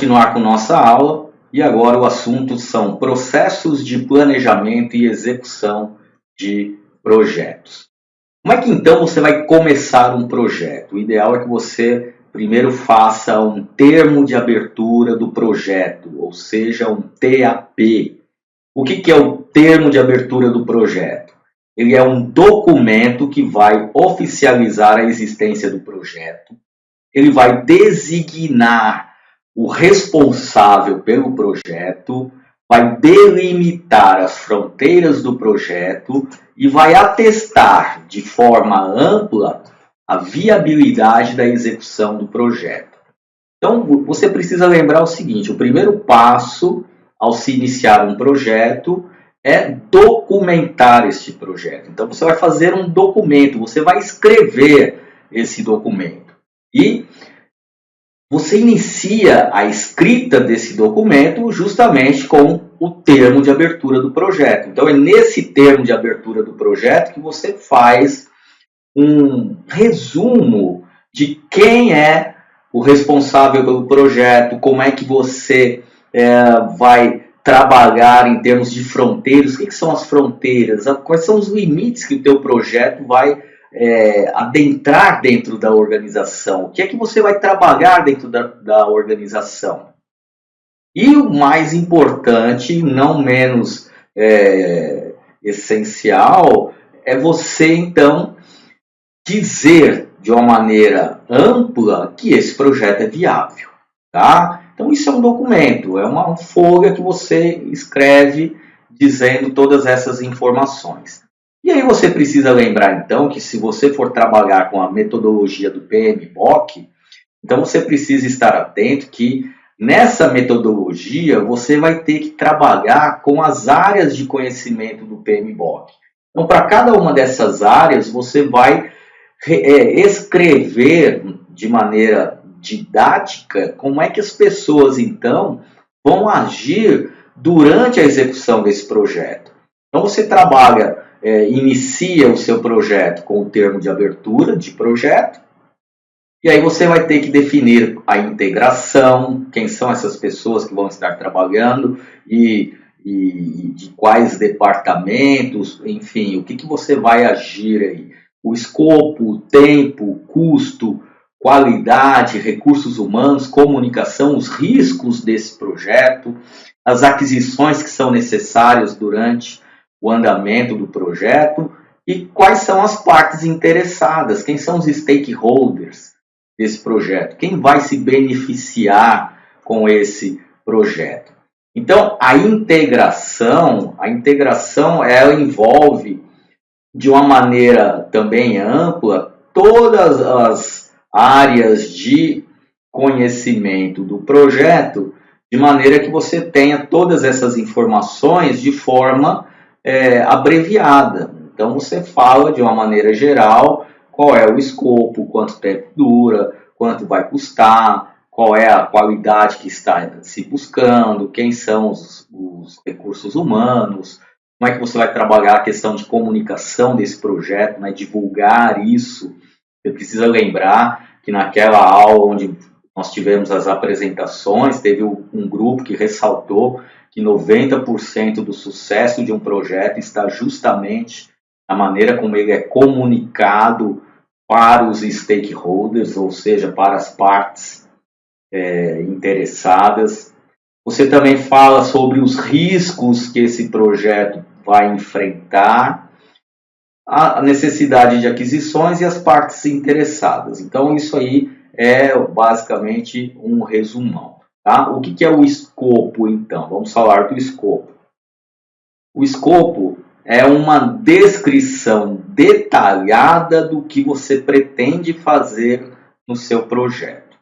continuar com nossa aula e agora o assunto são processos de planejamento e execução de projetos. Como é que então você vai começar um projeto? O ideal é que você primeiro faça um termo de abertura do projeto, ou seja, um TAP. O que é o termo de abertura do projeto? Ele é um documento que vai oficializar a existência do projeto. Ele vai designar o responsável pelo projeto, vai delimitar as fronteiras do projeto e vai atestar de forma ampla a viabilidade da execução do projeto. Então, você precisa lembrar o seguinte: o primeiro passo ao se iniciar um projeto é documentar este projeto. Então, você vai fazer um documento, você vai escrever esse documento. E você inicia a escrita desse documento justamente com o termo de abertura do projeto. Então, é nesse termo de abertura do projeto que você faz um resumo de quem é o responsável pelo projeto, como é que você vai trabalhar em termos de fronteiras, o que são as fronteiras, quais são os limites que o teu projeto vai adentrar dentro da organização, o que é que você vai trabalhar dentro da organização. E o mais importante, não menos essencial, é você então dizer de uma maneira ampla que esse projeto é viável, tá? Então isso é um documento, é uma folha que você escreve dizendo todas essas informações. E aí você precisa lembrar então que se você for trabalhar com a metodologia do PMBOK, então você precisa estar atento que nessa metodologia você vai ter que trabalhar com as áreas de conhecimento do PMBOK. Então para cada uma dessas áreas você vai escrever de maneira didática como é que as pessoas então vão agir durante a execução desse projeto. Então você trabalha, inicia o seu projeto com o termo de abertura de projeto, e aí você vai ter que definir a integração, quem são essas pessoas que vão estar trabalhando e de quais departamentos, enfim, o que você vai agir aí. O escopo, tempo, custo, qualidade, recursos humanos, comunicação, os riscos desse projeto, as aquisições que são necessárias durante o andamento do projeto e quais são as partes interessadas, quem são os stakeholders desse projeto, quem vai se beneficiar com esse projeto. Então, a integração ela envolve de uma maneira também ampla todas as áreas de conhecimento do projeto, de maneira que você tenha todas essas informações de forma abreviada. Então você fala de uma maneira geral qual é o escopo, quanto tempo dura, quanto vai custar, qual é a qualidade que está se buscando, quem são os recursos humanos, como é que você vai trabalhar a questão de comunicação desse projeto, né, divulgar isso. Você precisa lembrar que naquela aula onde nós tivemos as apresentações, teve um grupo que ressaltou que 90% do sucesso de um projeto está justamente na maneira como ele é comunicado para os stakeholders, ou seja, para as partes interessadas. Você também fala sobre os riscos que esse projeto vai enfrentar, a necessidade de aquisições e as partes interessadas. Então, isso aí é basicamente um resumão. Tá? O que é o escopo, então? Vamos falar do escopo. O escopo é uma descrição detalhada do que você pretende fazer no seu projeto.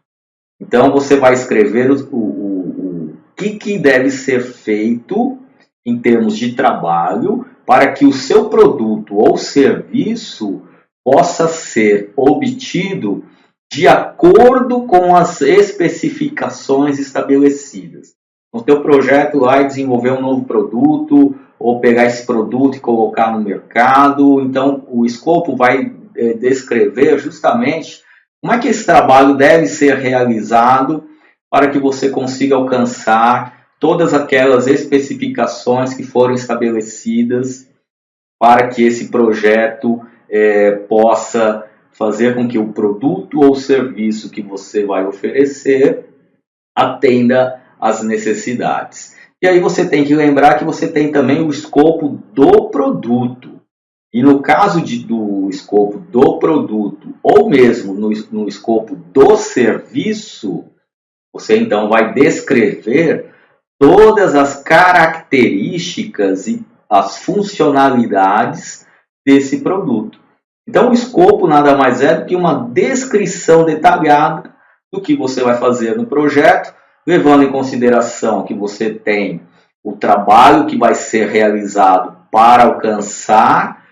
Então, você vai escrever o que deve ser feito em termos de trabalho para que o seu produto ou serviço possa ser obtido de acordo com as especificações estabelecidas. No teu projeto vai desenvolver um novo produto ou pegar esse produto e colocar no mercado. Então, o escopo vai descrever justamente como é que esse trabalho deve ser realizado para que você consiga alcançar todas aquelas especificações que foram estabelecidas para que esse projeto possa fazer com que o produto ou serviço que você vai oferecer atenda às necessidades. E aí você tem que lembrar que você tem também o escopo do produto. E no caso do escopo do produto, ou mesmo no escopo do serviço, você então vai descrever todas as características e as funcionalidades desse produto. Então, o escopo nada mais é do que uma descrição detalhada do que você vai fazer no projeto, levando em consideração que você tem o trabalho que vai ser realizado para alcançar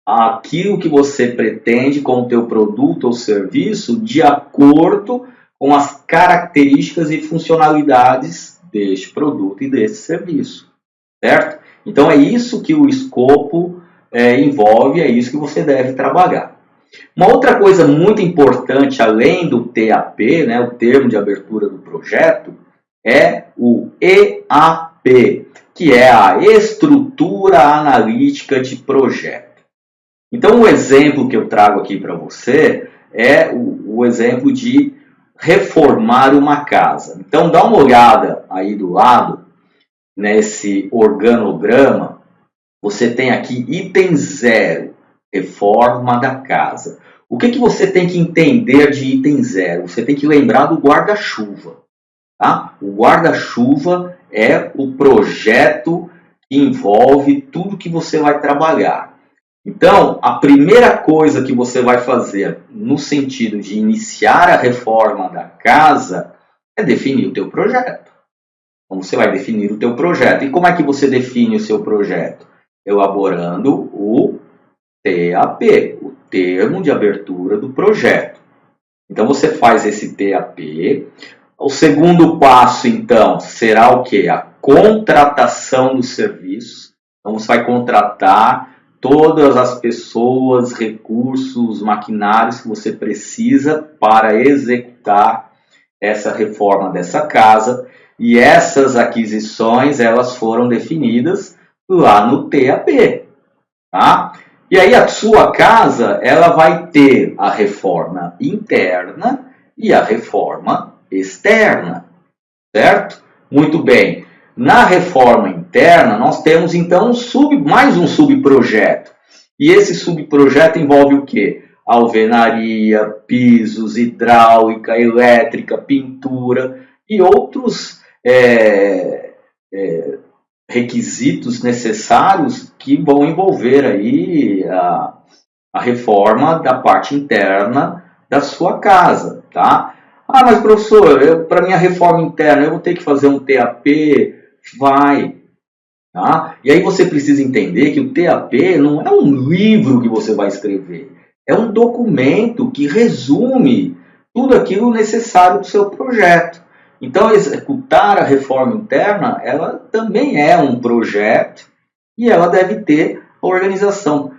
aquilo que você pretende com o teu produto ou serviço de acordo com as características e funcionalidades deste produto e desse serviço, certo? Então é isso que o escopo envolve, é isso que você deve trabalhar. Uma outra coisa muito importante, além do TAP, né, o termo de abertura do projeto, é o EAP, que é a estrutura analítica de projeto. Então o exemplo que eu trago aqui para você é o exemplo de reformar uma casa. Então dá uma olhada aí do lado, nesse organograma, você tem aqui item 0, reforma da casa. O que você tem que entender de item 0? Você tem que lembrar do guarda-chuva. Tá? O guarda-chuva é o projeto que envolve tudo que você vai trabalhar. Então, a primeira coisa que você vai fazer no sentido de iniciar a reforma da casa é definir o teu projeto. Então, você vai definir o teu projeto. E como é que você define o seu projeto? Elaborando o TAP, o termo de abertura do projeto. Então, você faz esse TAP. O segundo passo, então, será o quê? A contratação dos serviços. Então, você vai contratar todas as pessoas, recursos, maquinários que você precisa para executar essa reforma dessa casa. E essas aquisições, elas foram definidas lá no TAP. Tá? E aí a sua casa, ela vai ter a reforma interna e a reforma externa, certo? Muito bem. Na reforma interna, nós temos então mais um subprojeto. E esse subprojeto envolve o quê? Alvenaria, pisos, hidráulica, elétrica, pintura e outros requisitos necessários que vão envolver aí a reforma da parte interna da sua casa, tá? Ah, mas professor, para minha reforma interna eu vou ter que fazer um TAP? Vai. Tá? E aí você precisa entender que o TAP não é um livro que você vai escrever. É um documento que resume tudo aquilo necessário do seu projeto. Então, executar a reforma interna, ela também é um projeto e ela deve ter a organização.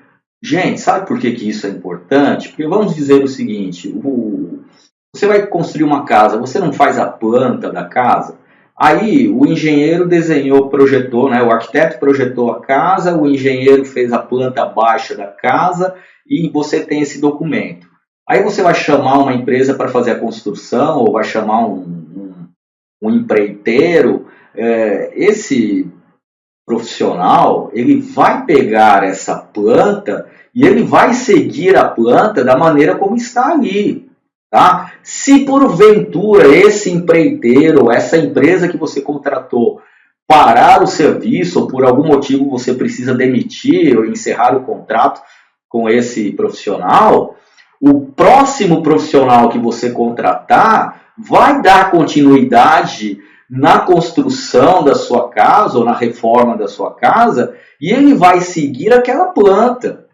Gente, sabe por que isso é importante? Porque vamos dizer o seguinte, você vai construir uma casa, você não faz a planta da casa, aí o engenheiro desenhou, projetou, né? O arquiteto projetou a casa, o engenheiro fez a planta baixa da casa e você tem esse documento. Aí você vai chamar uma empresa para fazer a construção ou vai chamar um empreiteiro, esse profissional, ele vai pegar essa planta e ele vai seguir a planta da maneira como está ali. Tá? Se porventura esse empreiteiro, essa empresa que você contratou, parar o serviço ou por algum motivo você precisa demitir ou encerrar o contrato com esse profissional, o próximo profissional que você contratar vai dar continuidade na construção da sua casa ou na reforma da sua casa e ele vai seguir aquela planta.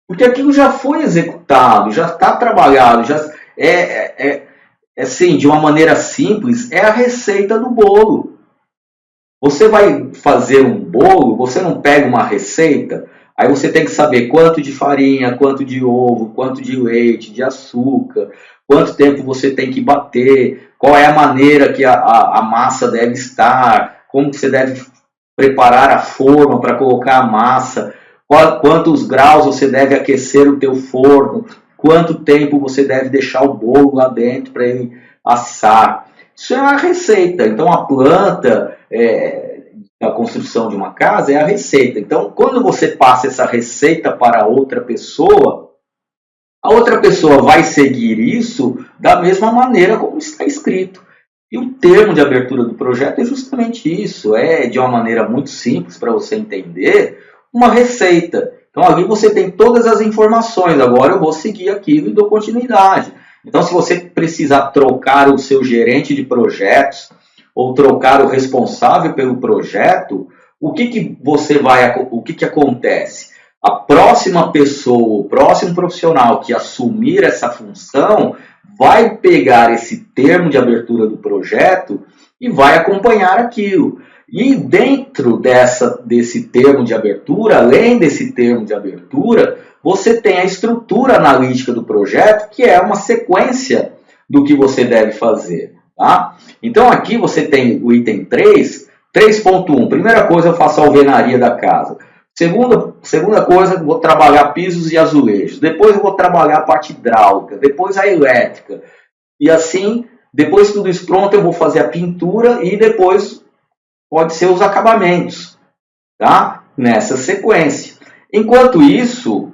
Porque aquilo já foi executado, já está trabalhado, já assim, de uma maneira simples, é a receita do bolo. Você vai fazer um bolo, você não pega uma receita, aí você tem que saber quanto de farinha, quanto de ovo, quanto de leite, de açúcar, quanto tempo você tem que bater, qual é a maneira que a massa deve estar, como que você deve preparar a forma para colocar a massa, quantos graus você deve aquecer o teu forno, quanto tempo você deve deixar o bolo lá dentro para ele assar. Isso é uma receita. Então a planta, a construção de uma casa é a receita. Então quando você passa essa receita para outra pessoa, a outra pessoa vai seguir isso da mesma maneira como está escrito. E o termo de abertura do projeto é justamente isso, é de uma maneira muito simples para você entender, uma receita. Então ali você tem todas as informações, agora eu vou seguir aquilo e dou continuidade. Então se você precisar trocar o seu gerente de projetos, ou trocar o responsável pelo projeto, o que acontece? A próxima pessoa, o próximo profissional que assumir essa função vai pegar esse termo de abertura do projeto e vai acompanhar aquilo. E dentro desse termo de abertura, além desse termo de abertura, você tem a estrutura analítica do projeto, que é uma sequência do que você deve fazer. Tá? Então aqui você tem o item 3.1. Primeira coisa, eu faço a alvenaria da casa. Segunda coisa, vou trabalhar pisos e azulejos. Depois eu vou trabalhar a parte hidráulica. Depois a elétrica. E assim, depois de tudo isso pronto, eu vou fazer a pintura e depois pode ser os acabamentos. Tá? Nessa sequência. Enquanto isso,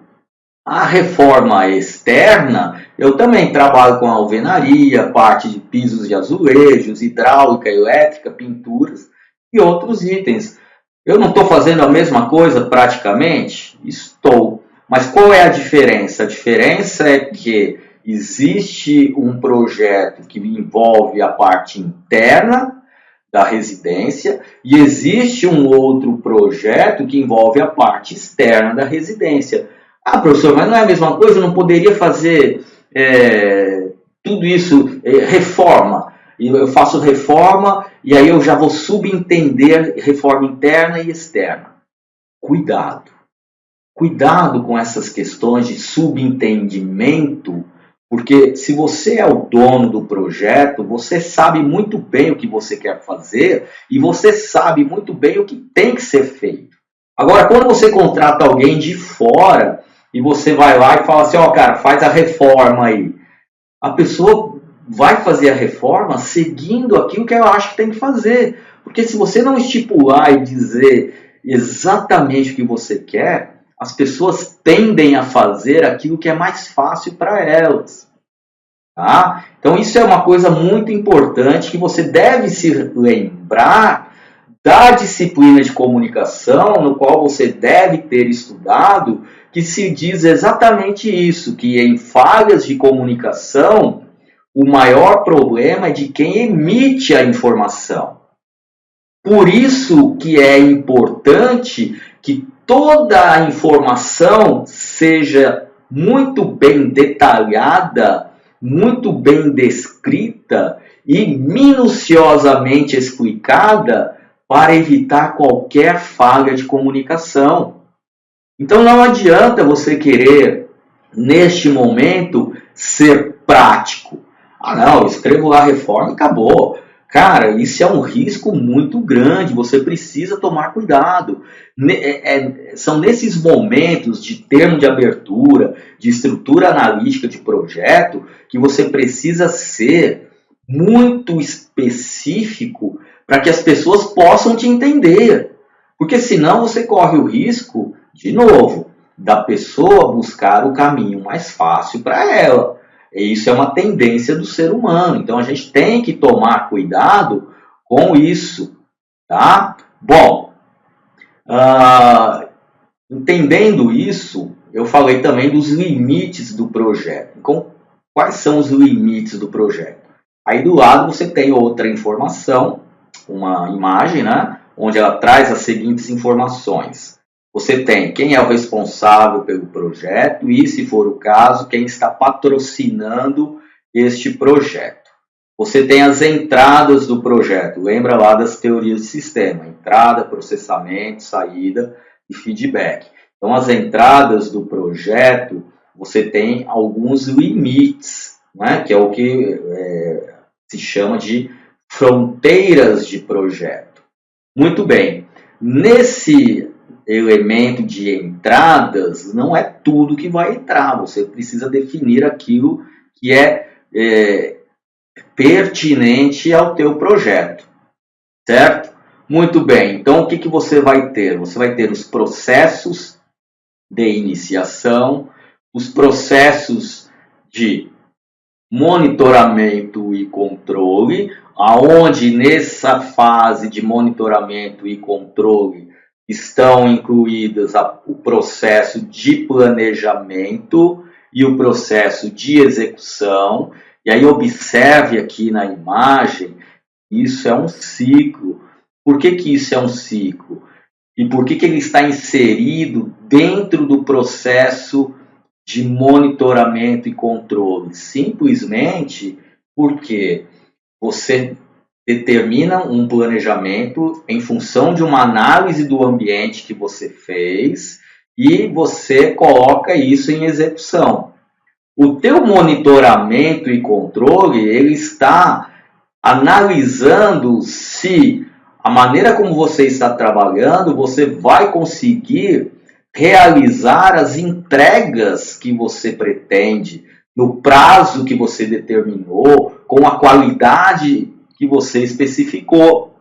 a reforma externa, eu também trabalho com a alvenaria, parte de pisos e azulejos, hidráulica, elétrica, pinturas e outros itens. Eu não estou fazendo a mesma coisa praticamente? Estou. Mas qual é a diferença? A diferença é que existe um projeto que envolve a parte interna da residência e existe um outro projeto que envolve a parte externa da residência. Ah, professor, mas não é a mesma coisa? Eu não poderia fazer tudo isso, reforma? Eu faço reforma e aí eu já vou subentender reforma interna e externa. Cuidado. Cuidado com essas questões de subentendimento, porque se você é o dono do projeto, você sabe muito bem o que você quer fazer e você sabe muito bem o que tem que ser feito. Agora, quando você contrata alguém de fora e você vai lá e fala assim, ó, cara, faz a reforma aí. A pessoa vai fazer a reforma seguindo aquilo que ela acha que tem que fazer. Porque se você não estipular e dizer exatamente o que você quer, as pessoas tendem a fazer aquilo que é mais fácil para elas. Tá? Então isso é uma coisa muito importante que você deve se lembrar da disciplina de comunicação, no qual você deve ter estudado, que se diz exatamente isso, que em falhas de comunicação, o maior problema é de quem emite a informação. Por isso que é importante que toda a informação seja muito bem detalhada, muito bem descrita e minuciosamente explicada para evitar qualquer falha de comunicação. Então não adianta você querer, neste momento, ser prático. Ah não, eu escrevo lá a reforma e acabou. Cara, isso é um risco muito grande, você precisa tomar cuidado. São nesses momentos de termo de abertura, de estrutura analítica de projeto, que você precisa ser muito específico para que as pessoas possam te entender. Porque senão você corre o risco, de novo, da pessoa buscar o caminho mais fácil para ela. E isso é uma tendência do ser humano. Então a gente tem que tomar cuidado com isso. Tá? Bom, entendendo isso, eu falei também dos limites do projeto. Então, quais são os limites do projeto? Aí do lado você tem outra informação, uma imagem, né, onde ela traz as seguintes informações. Você tem quem é o responsável pelo projeto e, se for o caso, quem está patrocinando este projeto. Você tem as entradas do projeto. Lembra lá das teorias de sistema. Entrada, processamento, saída e feedback. Então, as entradas do projeto, você tem alguns limites, né? Que é o que se chama de fronteiras de projeto. Muito bem, nesse elemento de entradas, não é tudo que vai entrar, você precisa definir aquilo que é pertinente ao teu projeto, certo? Muito bem, então o que você vai ter? Você vai ter os processos de iniciação, os processos de monitoramento e controle, aonde nessa fase de monitoramento e controle estão incluídas o processo de planejamento e o processo de execução. E aí observe aqui na imagem, isso é um ciclo. Por que isso é um ciclo? E por que ele está inserido dentro do processo de monitoramento e controle? Simplesmente porque você determina um planejamento em função de uma análise do ambiente que você fez e você coloca isso em execução. O teu monitoramento e controle, ele está analisando se a maneira como você está trabalhando, você vai conseguir realizar as entregas que você pretende, no prazo que você determinou, com a qualidade que você especificou.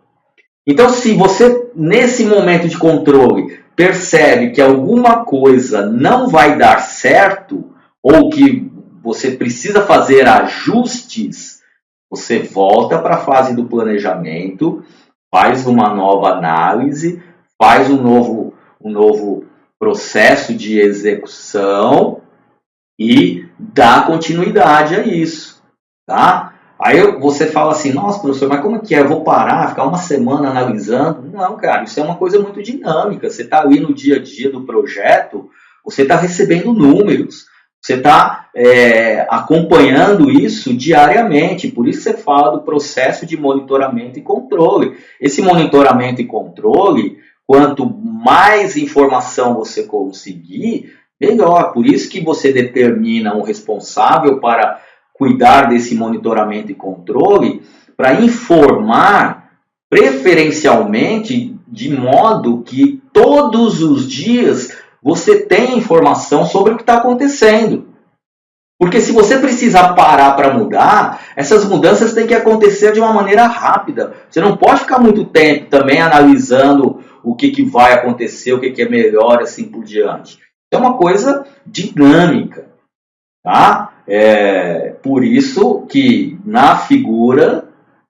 Então, se você, nesse momento de controle, percebe que alguma coisa não vai dar certo, ou que você precisa fazer ajustes, você volta para a fase do planejamento, faz uma nova análise, faz um novo processo de execução e dá continuidade a isso, tá? Aí você fala assim, nossa, professor, mas como é que é? Eu vou parar, ficar uma semana analisando? Não, cara, isso é uma coisa muito dinâmica. Você está ali no dia a dia do projeto, você está recebendo números, você está acompanhando isso diariamente, por isso você fala do processo de monitoramento e controle. Esse monitoramento e controle, quanto mais informação você conseguir, melhor. Por isso que você determina um responsável para cuidar desse monitoramento e controle, para informar preferencialmente de modo que todos os dias você tem informação sobre o que está acontecendo. Porque se você precisar parar para mudar, essas mudanças têm que acontecer de uma maneira rápida. Você não pode ficar muito tempo também analisando o que vai acontecer, o que é melhor, assim por diante. É uma coisa dinâmica, tá? Por isso que na figura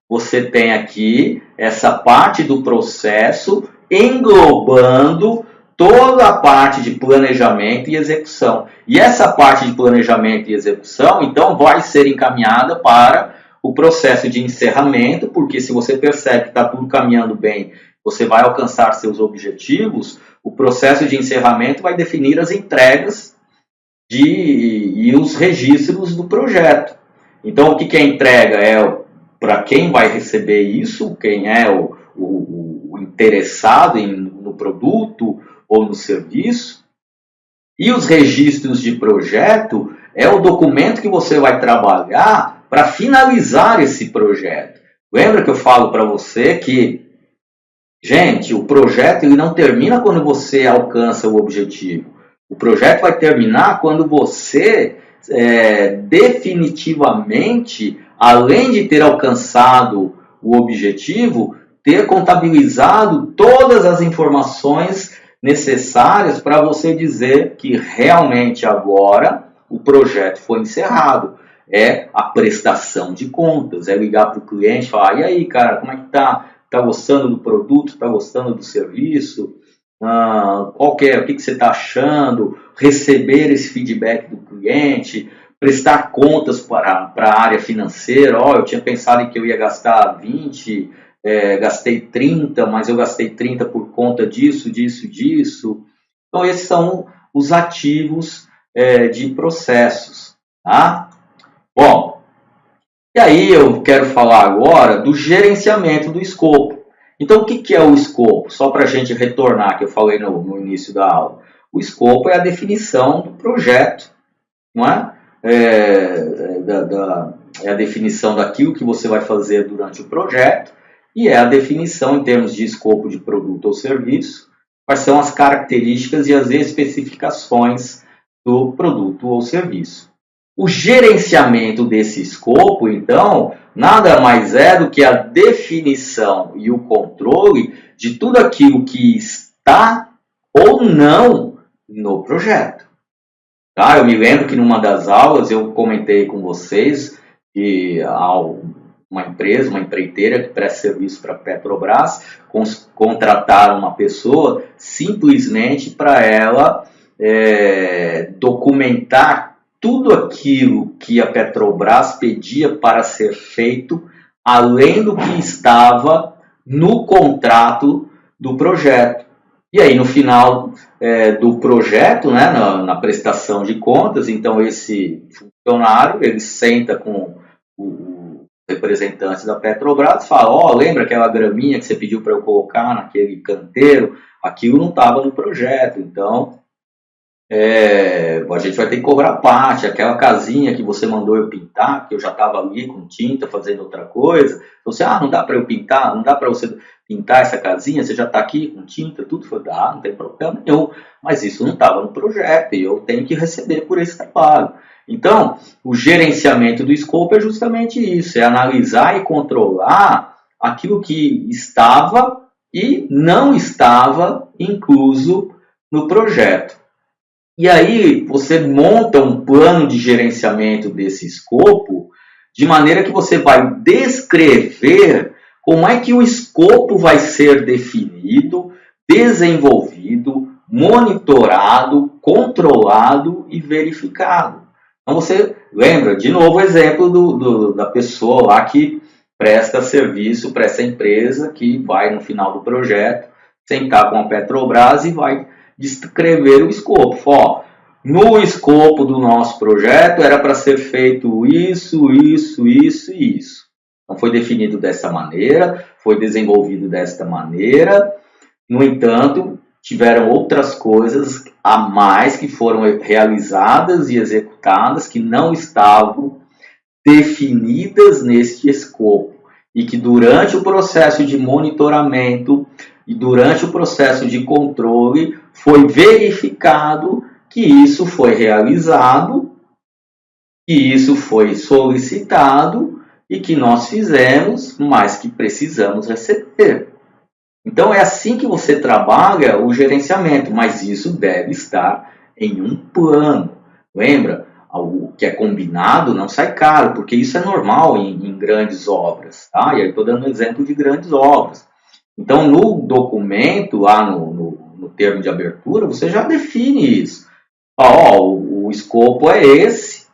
você tem aqui essa parte do processo englobando toda a parte de planejamento e execução. E essa parte de planejamento e execução, então, vai ser encaminhada para o processo de encerramento, porque se você percebe que está tudo caminhando bem, você vai alcançar seus objetivos, o processo de encerramento vai definir as entregas e os registros do projeto. Então, o que é entrega? É para quem vai receber isso, quem é o interessado no produto ou no serviço. E os registros de projeto é o documento que você vai trabalhar para finalizar esse projeto. Lembra que eu falo para você que, gente, o projeto ele não termina quando você alcança o objetivo. O projeto vai terminar quando você definitivamente, além de ter alcançado o objetivo, ter contabilizado todas as informações necessárias para você dizer que realmente agora o projeto foi encerrado. É a prestação de contas, é ligar para o cliente e falar, e aí, cara, como é que tá? Tá gostando do produto? Tá gostando do serviço? O que você está achando? Receber esse feedback do cliente, prestar contas para a área financeira. Eu tinha pensado que eu ia gastar 20, gastei 30, mas eu gastei 30 por conta disso. Então, esses são os ativos de processos. Tá? Bom, e aí eu quero falar agora do gerenciamento do escopo. Então, o que é o escopo? Só para a gente retornar, que eu falei no início da aula. O escopo é a definição do projeto, não é? é a definição daquilo que você vai fazer durante o projeto, e é a definição em termos de escopo de produto ou serviço, quais são as características e as especificações do produto ou serviço. O gerenciamento desse escopo, então, nada mais é do que a definição e o controle de tudo aquilo que está ou não no projeto. Tá? Eu me lembro que numa das aulas eu comentei com vocês que uma empresa, uma empreiteira que presta serviço para a Petrobras, contrataram uma pessoa simplesmente para ela documentar tudo aquilo que a Petrobras pedia para ser feito, além do que estava no contrato do projeto. E aí, no final do projeto, né, na prestação de contas, então esse funcionário, ele senta com o representante da Petrobras e fala, lembra aquela graminha que você pediu para eu colocar naquele canteiro? Aquilo não estava no projeto, então a gente vai ter que cobrar parte. Aquela casinha que você mandou eu pintar, que eu já estava ali com tinta fazendo outra coisa, você, não dá para eu pintar, não dá para você pintar essa casinha, você já está aqui com tinta, tudo, não tem problema nenhum, mas isso não estava no projeto e eu tenho que receber por esse trabalho. Então, o gerenciamento do escopo é justamente isso, é analisar e controlar aquilo que estava e não estava incluso no projeto. E aí você monta um plano de gerenciamento desse escopo de maneira que você vai descrever como é que o escopo vai ser definido, desenvolvido, monitorado, controlado e verificado. Então você lembra, de novo, o exemplo da pessoa lá que presta serviço para essa empresa, que vai no final do projeto sentar com a Petrobras e vai descrever o escopo. No escopo do nosso projeto era para ser feito isso, isso, isso e isso. Então foi definido dessa maneira, foi desenvolvido desta maneira. No entanto, tiveram outras coisas a mais que foram realizadas e executadas que não estavam definidas neste escopo e que durante o processo de monitoramento e durante o processo de controle foi verificado que isso foi realizado, que isso foi solicitado e que nós fizemos, mas que precisamos receber. Então é assim que você trabalha o gerenciamento, mas isso deve estar em um plano. Lembra? O que é combinado não sai caro, porque isso é normal em grandes obras. Tá? E aí estou dando um exemplo de grandes obras. Então, no documento, lá no termo de abertura, você já define isso. O escopo é esse,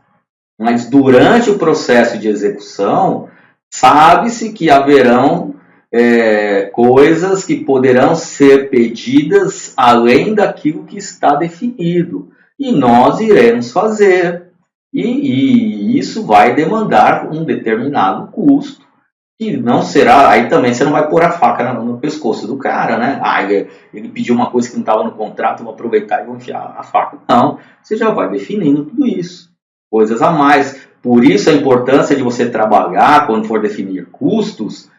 mas durante o processo de execução, sabe-se que haverão coisas que poderão ser pedidas além daquilo que está definido. E nós iremos fazer. E isso vai demandar um determinado custo. Que não será, aí também você não vai pôr a faca no pescoço do cara, né? Ele pediu uma coisa que não estava no contrato, vou aproveitar e vou enfiar a faca. Não, você já vai definindo tudo isso. Coisas a mais. Por isso a importância de você trabalhar, quando for definir custos,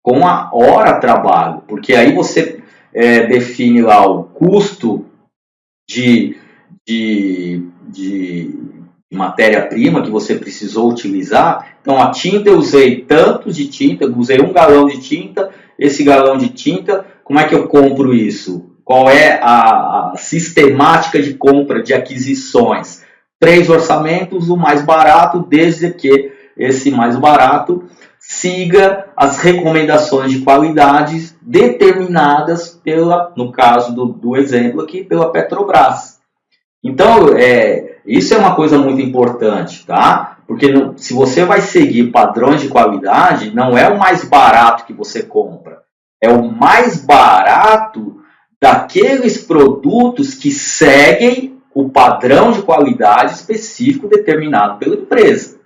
com a hora trabalho. Porque aí você define lá o custo de matéria-prima que você precisou utilizar. Então, a tinta, eu usei tantos de tinta, eu usei 1 galão de tinta, esse galão de tinta, como é que eu compro isso? Qual é a sistemática de compra, de aquisições? 3 orçamentos, o mais barato, desde que esse mais barato siga as recomendações de qualidade determinadas no caso do exemplo aqui, pela Petrobras. Então, isso é uma coisa muito importante, tá? Porque se você vai seguir padrões de qualidade, não é o mais barato que você compra. É o mais barato daqueles produtos que seguem o padrão de qualidade específico determinado pela empresa.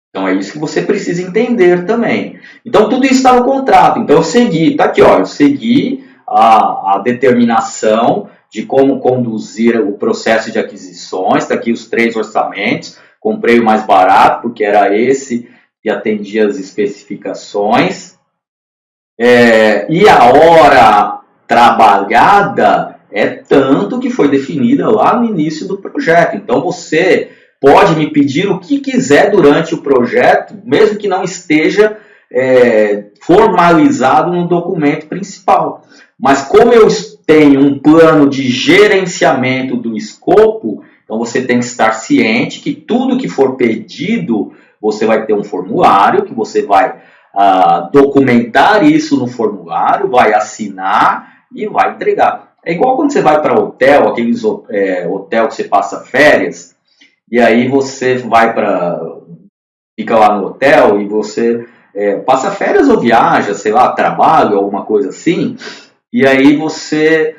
Então, é isso que você precisa entender também. Então, tudo isso está no contrato. Então, eu segui, tá aqui, eu segui a determinação de como conduzir o processo de aquisições, está aqui os 3 orçamentos, comprei o mais barato, porque era esse que atendia as especificações. E a hora trabalhada é tanto que foi definida lá no início do projeto. Então você pode me pedir o que quiser durante o projeto, mesmo que não esteja formalizado no documento principal. Mas como eu tenho um plano de gerenciamento do escopo, então você tem que estar ciente que tudo que for pedido, você vai ter um formulário, que você vai documentar isso no formulário, vai assinar e vai entregar. É igual quando você vai para hotel, aqueles hotel que você passa férias, e aí você vai fica lá no hotel e você passa férias ou viaja, sei lá, trabalho, alguma coisa assim, e aí você,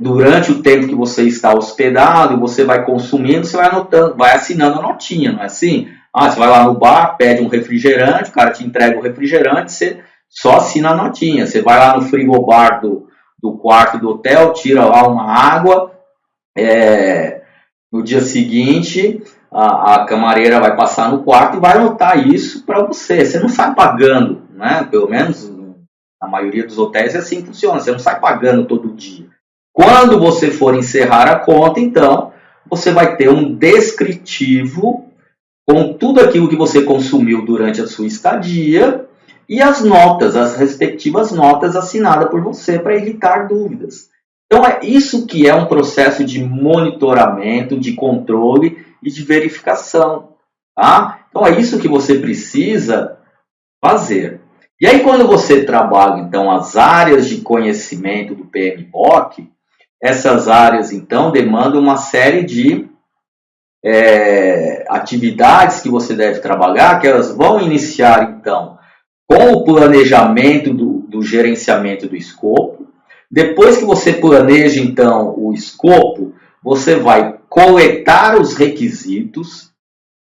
durante o tempo que você está hospedado, você vai consumindo, você vai anotando, vai assinando a notinha, não é assim? Você vai lá no bar, pede um refrigerante, o cara te entrega o refrigerante, você só assina a notinha. Você vai lá no frigobar do quarto do hotel, tira lá uma água, no dia seguinte a camareira vai passar no quarto e vai anotar isso para você. Você não sai pagando, né? Pelo menos na maioria dos hotéis é assim que funciona, você não sai pagando todo dia. Quando você for encerrar a conta, então, você vai ter um descritivo com tudo aquilo que você consumiu durante a sua estadia e as notas, as respectivas notas assinadas por você para evitar dúvidas. Então é isso que é um processo de monitoramento, de controle e de verificação. Tá? Então é isso que você precisa fazer. E aí quando você trabalha então as áreas de conhecimento do PMBOK, essas áreas então demandam uma série de atividades que você deve trabalhar, que elas vão iniciar então com o planejamento do gerenciamento do escopo. Depois que você planeja então o escopo, você vai coletar os requisitos.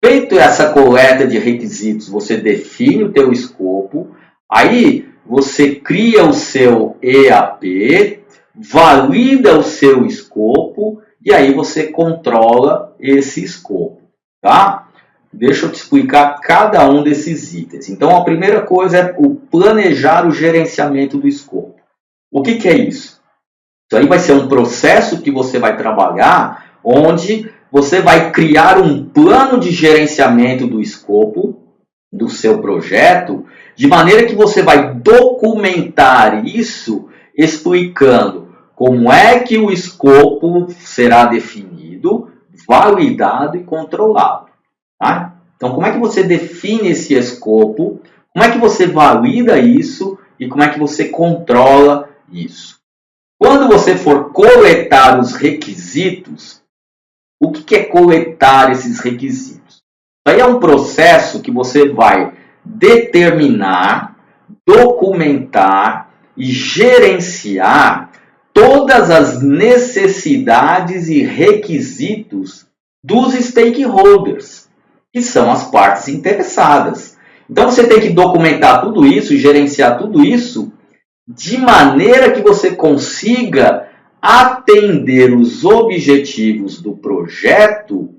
Feito essa coleta de requisitos, você define o teu escopo. Aí você cria o seu EAP, valida o seu escopo e aí você controla esse escopo, tá? Deixa eu te explicar cada um desses itens. Então, a primeira coisa é o planejar o gerenciamento do escopo. O que é isso? Isso aí vai ser um processo que você vai trabalhar, onde você vai criar um plano de gerenciamento do escopo do seu projeto, de maneira que você vai documentar isso explicando como é que o escopo será definido, validado e controlado. Tá? Então, como é que você define esse escopo? Como é que você valida isso? E como é que você controla isso? Quando você for coletar os requisitos, o que é coletar esses requisitos? Isso aí é um processo que você vai determinar, documentar e gerenciar todas as necessidades e requisitos dos stakeholders, que são as partes interessadas. Então você tem que documentar tudo isso, gerenciar tudo isso, de maneira que você consiga atender os objetivos do projeto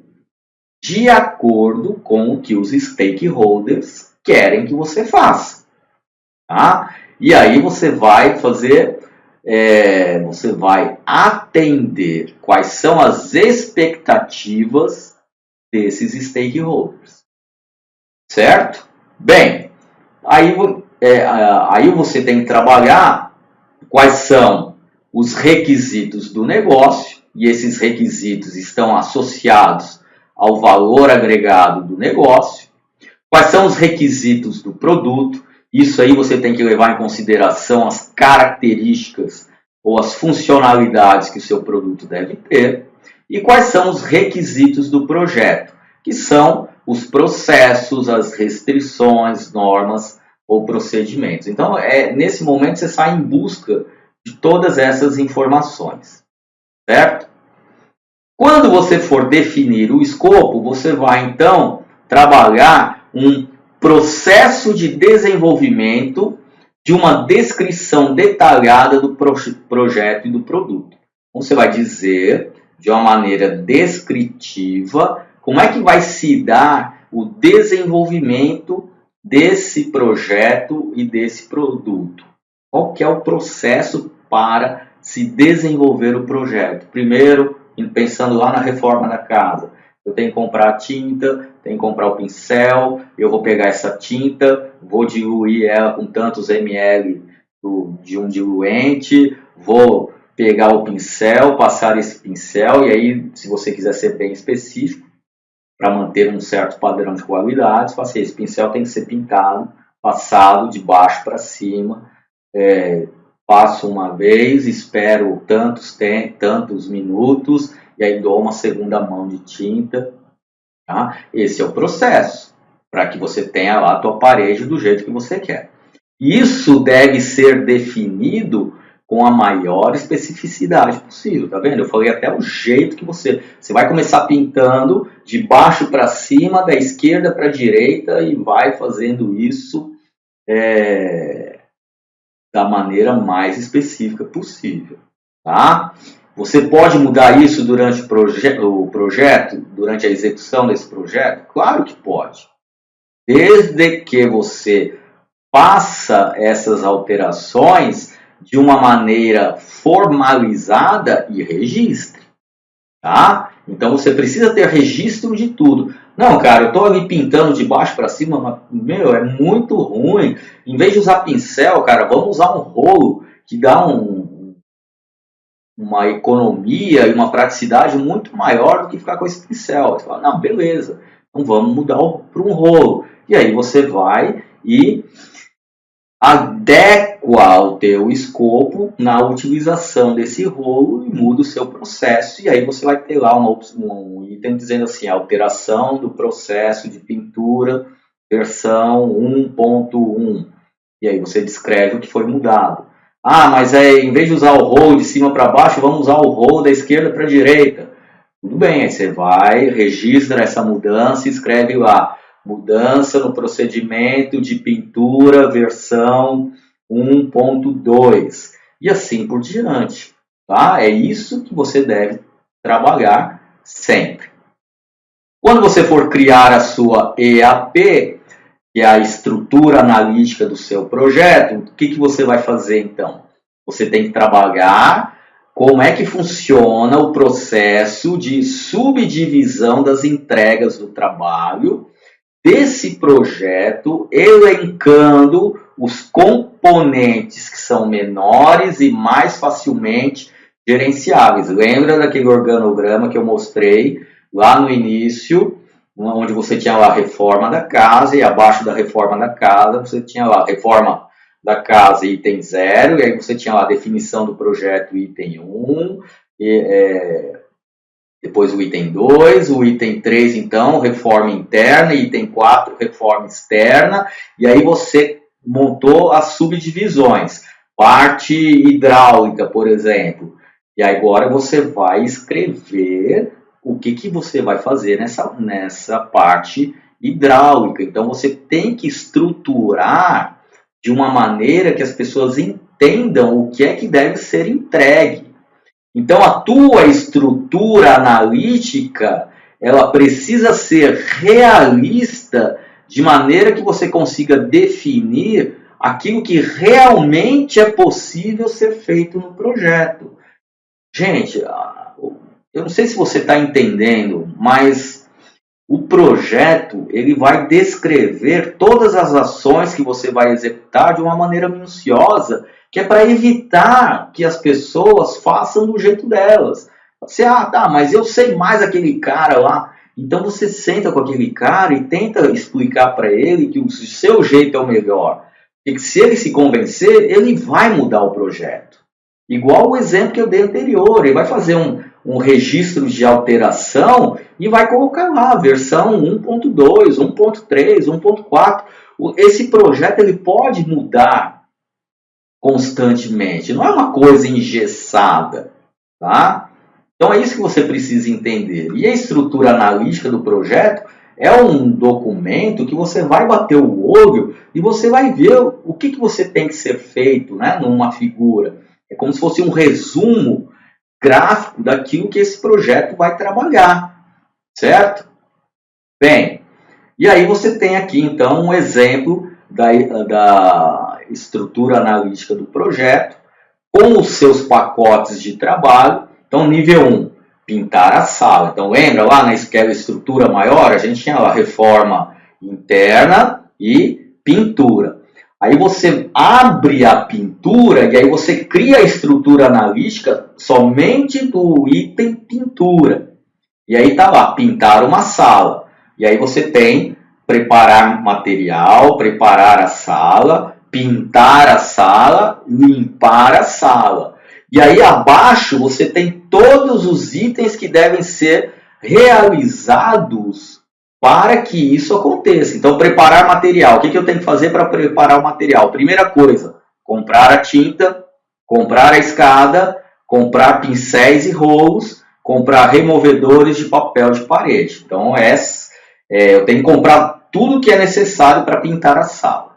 de acordo com o que os stakeholders querem que você faça. Tá? E aí você vai fazer... você vai atender quais são as expectativas desses stakeholders. Certo? Bem, aí você tem que trabalhar quais são os requisitos do negócio, e esses requisitos estão associados ao valor agregado do negócio. Quais são os requisitos do produto? Isso aí você tem que levar em consideração as características ou as funcionalidades que o seu produto deve ter. E quais são os requisitos do projeto, que são os processos, as restrições, normas ou procedimentos. Então, nesse momento você sai em busca de todas essas informações, certo? Quando você for definir o escopo, você vai então trabalhar um processo de desenvolvimento de uma descrição detalhada do projeto e do produto. Então, você vai dizer de uma maneira descritiva como é que vai se dar o desenvolvimento desse projeto e desse produto? Qual que é o processo para se desenvolver o projeto? Primeiro, pensando lá na reforma da casa, eu tenho que comprar a tinta, tenho que comprar o pincel, eu vou pegar essa tinta, vou diluir ela com tantos ml de um diluente, vou pegar o pincel, passar esse pincel, e aí, se você quiser ser bem específico, para manter um certo padrão de qualidade, esse pincel tem que ser pintado, passado de baixo para cima, passo uma vez, espero tantos minutos, e aí dou uma segunda mão de tinta. Tá? Esse é o processo, para que você tenha lá a tua parede do jeito que você quer. Isso deve ser definido com a maior especificidade possível, tá vendo? Eu falei até o jeito que você vai começar pintando de baixo para cima, da esquerda para a direita, e vai fazendo isso da maneira mais específica possível, tá? Você pode mudar isso durante o projeto, durante a execução desse projeto? Claro que pode. Desde que você faça essas alterações de uma maneira formalizada e registre, tá? Então você precisa ter registro de tudo. Não, cara, eu estou ali pintando de baixo para cima, mas, meu, é muito ruim. Em vez de usar pincel, cara, vamos usar um rolo que dá uma economia e uma praticidade muito maior do que ficar com esse pincel. Você fala, não, beleza, então vamos mudar para um rolo. E aí você vai e adequa o teu escopo na utilização desse rolo e muda o seu processo. E aí você vai ter lá um item dizendo assim, alteração do processo de pintura, versão 1.1. E aí você descreve o que foi mudado. Ah, mas em vez de usar o rolo de cima para baixo, vamos usar o rolo da esquerda para a direita. Tudo bem, aí você vai, registra essa mudança e escreve lá. Mudança no procedimento de pintura versão 1.2 e assim por diante, tá? É isso que você deve trabalhar sempre. Quando você for criar a sua EAP, que é a estrutura analítica do seu projeto, o que você vai fazer então? Você tem que trabalhar como é que funciona o processo de subdivisão das entregas do trabalho desse projeto, elencando os componentes que são menores e mais facilmente gerenciáveis. Lembra daquele organograma que eu mostrei lá no início, onde você tinha lá a reforma da casa, e abaixo da reforma da casa você tinha lá a reforma da casa item 0, e aí você tinha lá a definição do projeto item 1, depois o item 2, o item 3, então, reforma interna, item 4, reforma externa, e aí você montou as subdivisões, parte hidráulica, por exemplo, e agora você vai escrever o que você vai fazer nessa parte hidráulica. Então, você tem que estruturar de uma maneira que as pessoas entendam o que é que deve ser entregue. Então, a tua estrutura analítica, ela precisa ser realista de maneira que você consiga definir aquilo que realmente é possível ser feito no projeto. Gente, eu não sei se você está entendendo, mas o projeto ele vai descrever todas as ações que você vai executar de uma maneira minuciosa, que é para evitar que as pessoas façam do jeito delas. Você, tá, mas eu sei mais aquele cara lá. Então você senta com aquele cara e tenta explicar para ele que o seu jeito é o melhor. E que se ele se convencer, ele vai mudar o projeto. Igual o exemplo que eu dei anterior, ele vai fazer um registro de alteração e vai colocar lá a versão 1.2, 1.3, 1.4. Esse projeto ele pode mudar constantemente, não é uma coisa engessada, tá? Então é isso que você precisa entender. E a estrutura analítica do projeto é um documento que você vai bater o olho e você vai ver o que você tem que ser feito, né, numa figura. É como se fosse um resumo gráfico daquilo que esse projeto vai trabalhar, certo? Bem, e aí você tem aqui então um exemplo da estrutura analítica do projeto, com os seus pacotes de trabalho. Então, nível 1, pintar a sala. Então, lembra lá na estrutura maior, a gente tinha lá reforma interna e pintura. Aí você abre a pintura e aí você cria a estrutura analítica somente do item pintura. E aí tá lá, pintar uma sala. E aí você tem preparar material, preparar a sala, pintar a sala, limpar a sala. E aí abaixo você tem todos os itens que devem ser realizados para que isso aconteça. Então, preparar material. O que eu tenho que fazer para preparar o material? Primeira coisa, comprar a tinta, comprar a escada, comprar pincéis e rolos, comprar removedores de papel de parede. Então, eu tenho que comprar tudo que é necessário para pintar a sala.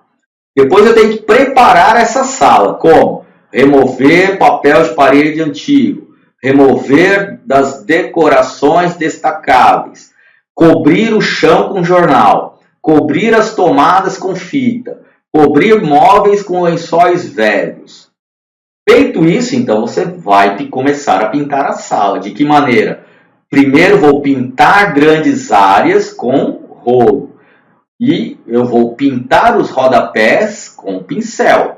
Depois eu tenho que preparar essa sala. Como? Remover papel de parede antigo, remover das decorações destacáveis, cobrir o chão com jornal, cobrir as tomadas com fita, cobrir móveis com lençóis velhos. Feito isso, então, você vai começar a pintar a sala. De que maneira? Primeiro vou pintar grandes áreas com rolo. E eu vou pintar os rodapés com pincel.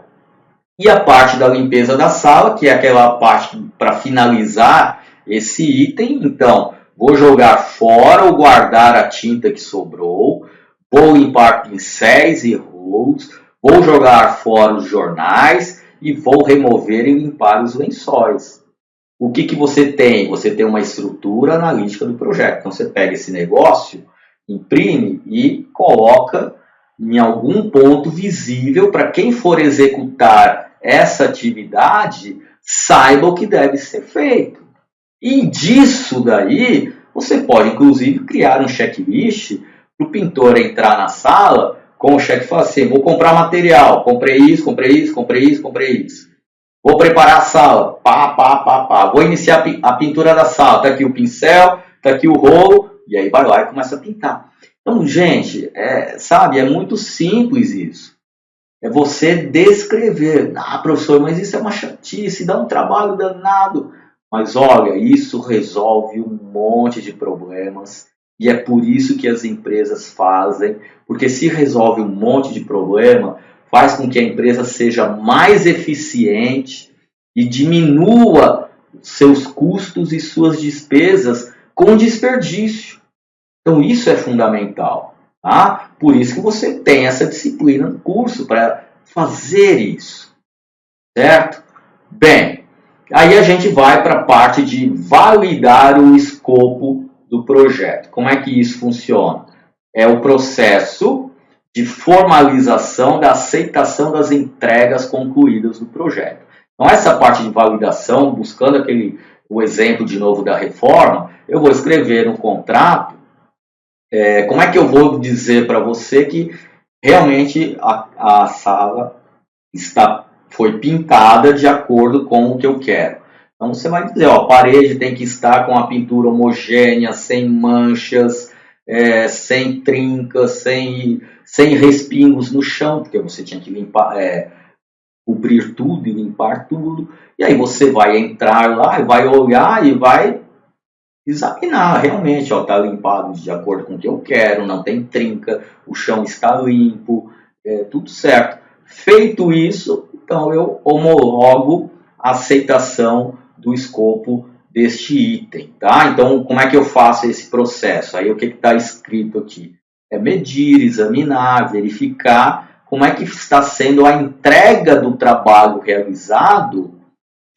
E a parte da limpeza da sala, que é aquela parte para finalizar esse item, então, vou jogar fora ou guardar a tinta que sobrou, vou limpar pincéis e rolos, vou jogar fora os jornais e vou remover e limpar os lençóis. O que você tem? Você tem uma estrutura analítica do projeto. Então, você pega esse negócio, imprime e coloca em algum ponto visível para quem for executar essa atividade, saiba o que deve ser feito. E disso daí, você pode inclusive criar um checklist para o pintor entrar na sala com o cheque e falar assim, vou comprar material, comprei isso, comprei isso, comprei isso, comprei isso. Vou preparar a sala, vou iniciar a pintura da sala, está aqui o pincel, está aqui o rolo, e aí vai lá e começa a pintar. Então, gente, é muito simples isso. É você descrever. Ah, professor, mas isso é uma chatice, dá um trabalho danado. Mas olha, isso resolve um monte de problemas. E é por isso que as empresas fazem. Porque se resolve um monte de problema, faz com que a empresa seja mais eficiente e diminua seus custos e suas despesas com desperdício. Então isso é fundamental. Tá? Por isso que você tem essa disciplina no curso para fazer isso. Certo? Bem, aí a gente vai para a parte de validar o escopo do projeto. Como é que isso funciona? É o processo de formalização da aceitação das entregas concluídas do projeto. Então, essa parte de validação, buscando o exemplo de novo da reforma, eu vou escrever no contrato como é que eu vou dizer para você que realmente a sala foi pintada de acordo com o que eu quero. Então, você vai dizer, a parede tem que estar com a pintura homogênea, sem manchas, sem trincas, sem respingos no chão, porque você tinha que limpar, cobrir tudo e limpar tudo. E aí você vai entrar lá, vai olhar e vai examinar realmente, está limpado de acordo com o que eu quero, não tem trinca, o chão está limpo, tudo certo. Feito isso, então eu homologo a aceitação do escopo deste item. Tá? Então, como é que eu faço esse processo? Aí o que está escrito aqui? É medir, examinar, verificar como é que está sendo a entrega do trabalho realizado,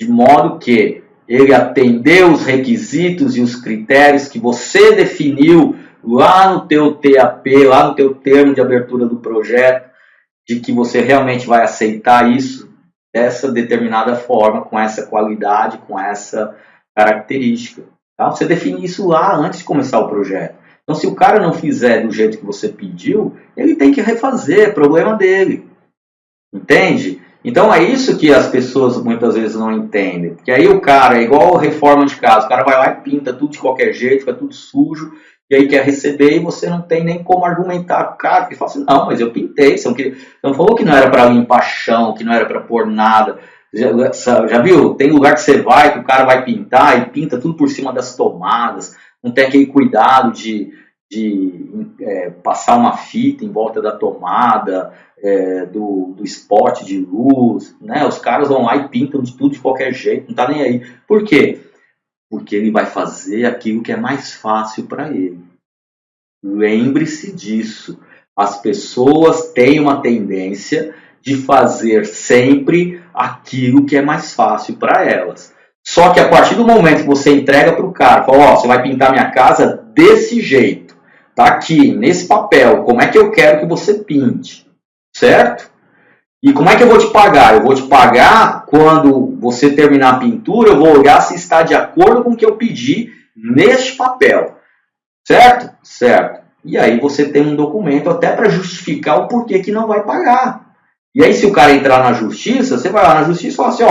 de modo que ele atendeu os requisitos e os critérios que você definiu lá no teu TAP, lá no teu termo de abertura do projeto, de que você realmente vai aceitar isso dessa determinada forma, com essa qualidade, com essa característica. Tá? Você define isso lá antes de começar o projeto. Então, se o cara não fizer do jeito que você pediu, ele tem que refazer, é problema dele. Entende? Então é isso que as pessoas muitas vezes não entendem. Porque aí o cara, é igual reforma de casa, o cara vai lá e pinta tudo de qualquer jeito, fica tudo sujo, e aí quer receber e você não tem nem como argumentar com o cara, porque fala assim, não, mas eu pintei, você não falou que não era para limpar chão, que não era para pôr nada. Já viu? Tem lugar que você vai, que o cara vai pintar e pinta tudo por cima das tomadas, não tem aquele cuidado de passar uma fita em volta da tomada, do spot de luz, né? Os caras vão lá e pintam de tudo de qualquer jeito, não tá nem aí. Por quê? Porque ele vai fazer aquilo que é mais fácil para ele. Lembre-se disso. As pessoas têm uma tendência de fazer sempre aquilo que é mais fácil para elas. Só que a partir do momento que você entrega para o cara, fala, você vai pintar minha casa desse jeito, tá aqui, nesse papel, como é que eu quero que você pinte, certo? E como é que eu vou te pagar? Eu vou te pagar quando você terminar a pintura, eu vou olhar se está de acordo com o que eu pedi neste papel, certo? Certo. E aí você tem um documento até para justificar o porquê que não vai pagar. E aí se o cara entrar na justiça, você vai lá na justiça e fala assim,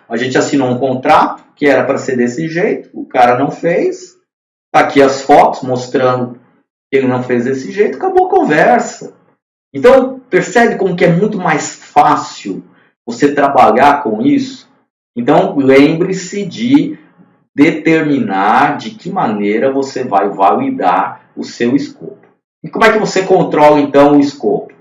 a gente assinou um contrato que era para ser desse jeito, o cara não fez, tá aqui as fotos mostrando que ele não fez desse jeito, acabou a conversa. Então, percebe como que é muito mais fácil você trabalhar com isso? Então, lembre-se de determinar de que maneira você vai validar o seu escopo. E como é que você controla, então, o escopo?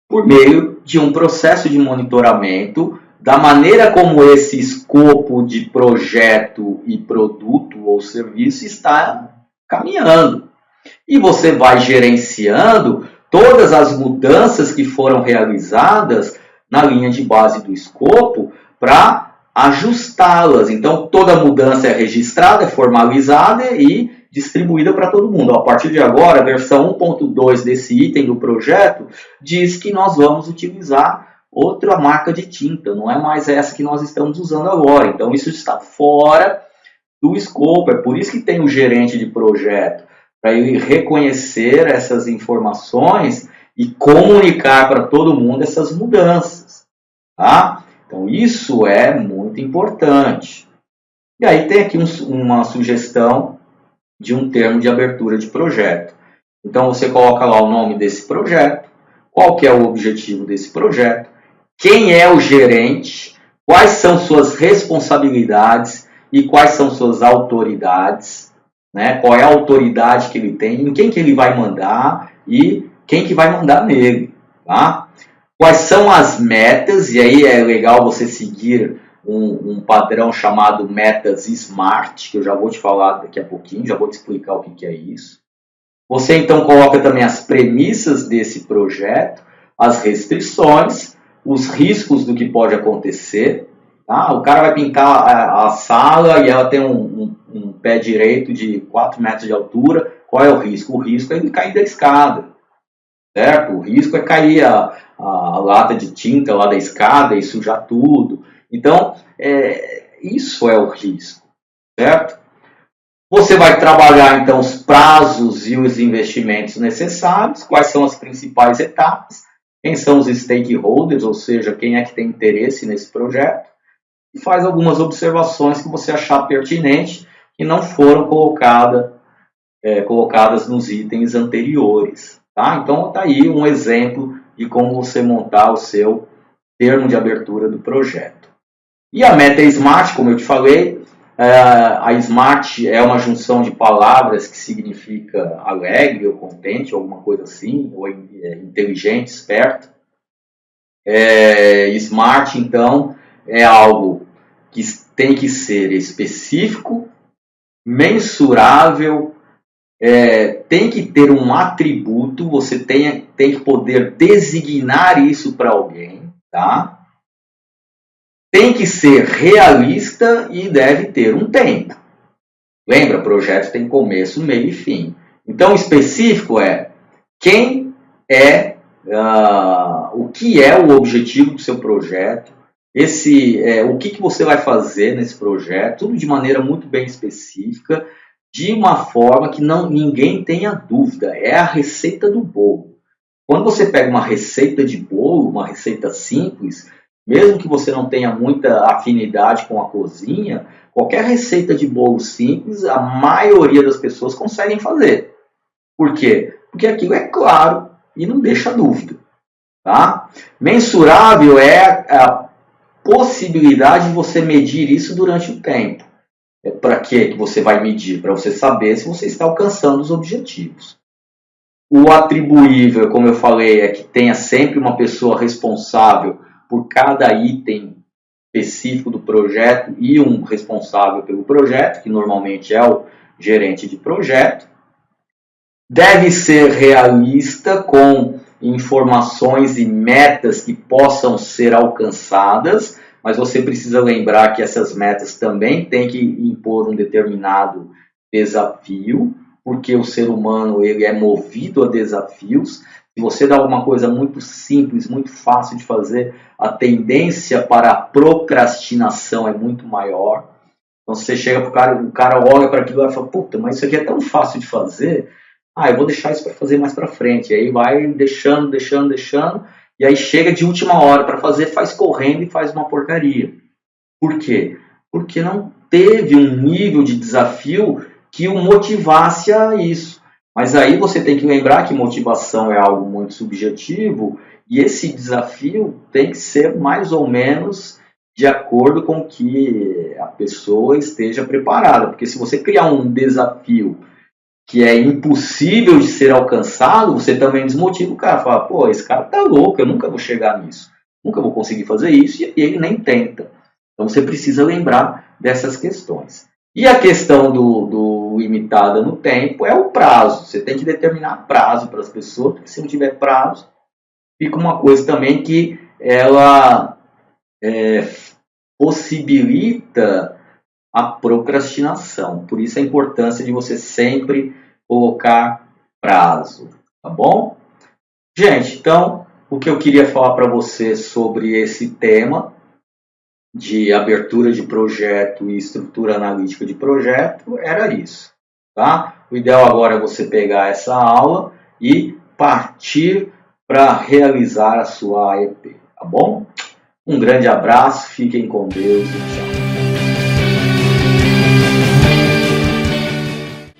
Por meio de um processo de monitoramento da maneira como esse escopo de projeto e produto ou serviço está caminhando. E você vai gerenciando todas as mudanças que foram realizadas na linha de base do escopo para ajustá-las. Então, toda mudança é registrada, é formalizada e distribuída para todo mundo. A partir de agora, a versão 1.2 desse item do projeto diz que nós vamos utilizar outra marca de tinta, não é mais essa que nós estamos usando agora. Então, isso está fora do escopo. É por isso que tem o gerente de projeto, para ele reconhecer essas informações e comunicar para todo mundo essas mudanças. Tá? Então, isso é muito importante. E aí tem aqui uma sugestão de um termo de abertura de projeto. Então, você coloca lá o nome desse projeto, qual que é o objetivo desse projeto, quem é o gerente, quais são suas responsabilidades e quais são suas autoridades, né? Qual é a autoridade que ele tem, em quem que ele vai mandar e quem que vai mandar nele. Tá? Quais são as metas, e aí é legal você seguir um padrão chamado metas SMART, que eu já vou te falar daqui a pouquinho, já vou te explicar o que é isso. Você então coloca também as premissas desse projeto, as restrições, os riscos do que pode acontecer. Tá? O cara vai pintar a sala e ela tem um pé direito de 4 metros de altura. Qual é o risco? O risco é ele cair da escada. Certo? O risco é cair a lata de tinta lá da escada e sujar tudo. Então, isso é o risco, certo? Você vai trabalhar, então, os prazos e os investimentos necessários, quais são as principais etapas, quem são os stakeholders, ou seja, quem é que tem interesse nesse projeto, e faz algumas observações que você achar pertinente e não foram colocadas nos itens anteriores. Tá? Então, está aí um exemplo de como você montar o seu termo de abertura do projeto. E a meta SMART, como eu te falei, a SMART é uma junção de palavras que significa alegre ou contente, alguma coisa assim, ou inteligente, esperto. SMART, então, é algo que tem que ser específico, mensurável, tem que ter um atributo, você tem que poder designar isso para alguém, tá? Tem que ser realista e deve ter um tempo. Lembra, projeto tem começo, meio e fim. Então, específico quem é, o que é o objetivo do seu projeto, o que você vai fazer nesse projeto, tudo de maneira muito bem específica, de uma forma que ninguém tenha dúvida. É a receita do bolo. Quando você pega uma receita de bolo, uma receita simples, Mesmo que você não tenha muita afinidade com a cozinha, qualquer receita de bolo simples, a maioria das pessoas conseguem fazer. Por quê? Porque aquilo é claro e não deixa dúvida. Tá? Mensurável é a possibilidade de você medir isso durante o tempo. Para que você vai medir? Para você saber se você está alcançando os objetivos. O atribuível, como eu falei, é que tenha sempre uma pessoa responsável por cada item específico do projeto e um responsável pelo projeto, que normalmente é o gerente de projeto. Deve ser realista, com informações e metas que possam ser alcançadas, mas você precisa lembrar que essas metas também têm que impor um determinado desafio, porque o ser humano ele é movido a desafios. Se você dá alguma coisa muito simples, muito fácil de fazer, a tendência para a procrastinação é muito maior. Então você chega para o cara olha para aquilo e fala, puta, mas isso aqui é tão fácil de fazer, eu vou deixar isso para fazer mais para frente. E aí vai deixando, e aí chega de última hora para fazer, faz correndo e faz uma porcaria. Por quê? Porque não teve um nível de desafio que o motivasse a isso. Mas aí você tem que lembrar que motivação é algo muito subjetivo e esse desafio tem que ser mais ou menos de acordo com que a pessoa esteja preparada. Porque se você criar um desafio que é impossível de ser alcançado, você também desmotiva o cara. Fala, pô, esse cara tá louco, eu nunca vou chegar nisso. Nunca vou conseguir fazer isso, e ele nem tenta. Então você precisa lembrar dessas questões. E a questão do limitada no tempo é o prazo. Você tem que determinar prazo para as pessoas, porque se não tiver prazo, fica uma coisa também que ela possibilita a procrastinação. Por isso a importância de você sempre colocar prazo, tá bom? Gente, então, o que eu queria falar para você sobre esse tema de abertura de projeto e estrutura analítica de projeto era isso, tá? O ideal agora é você pegar essa aula e partir para realizar a sua AEP, tá bom? Um grande abraço, fiquem com Deus e tchau.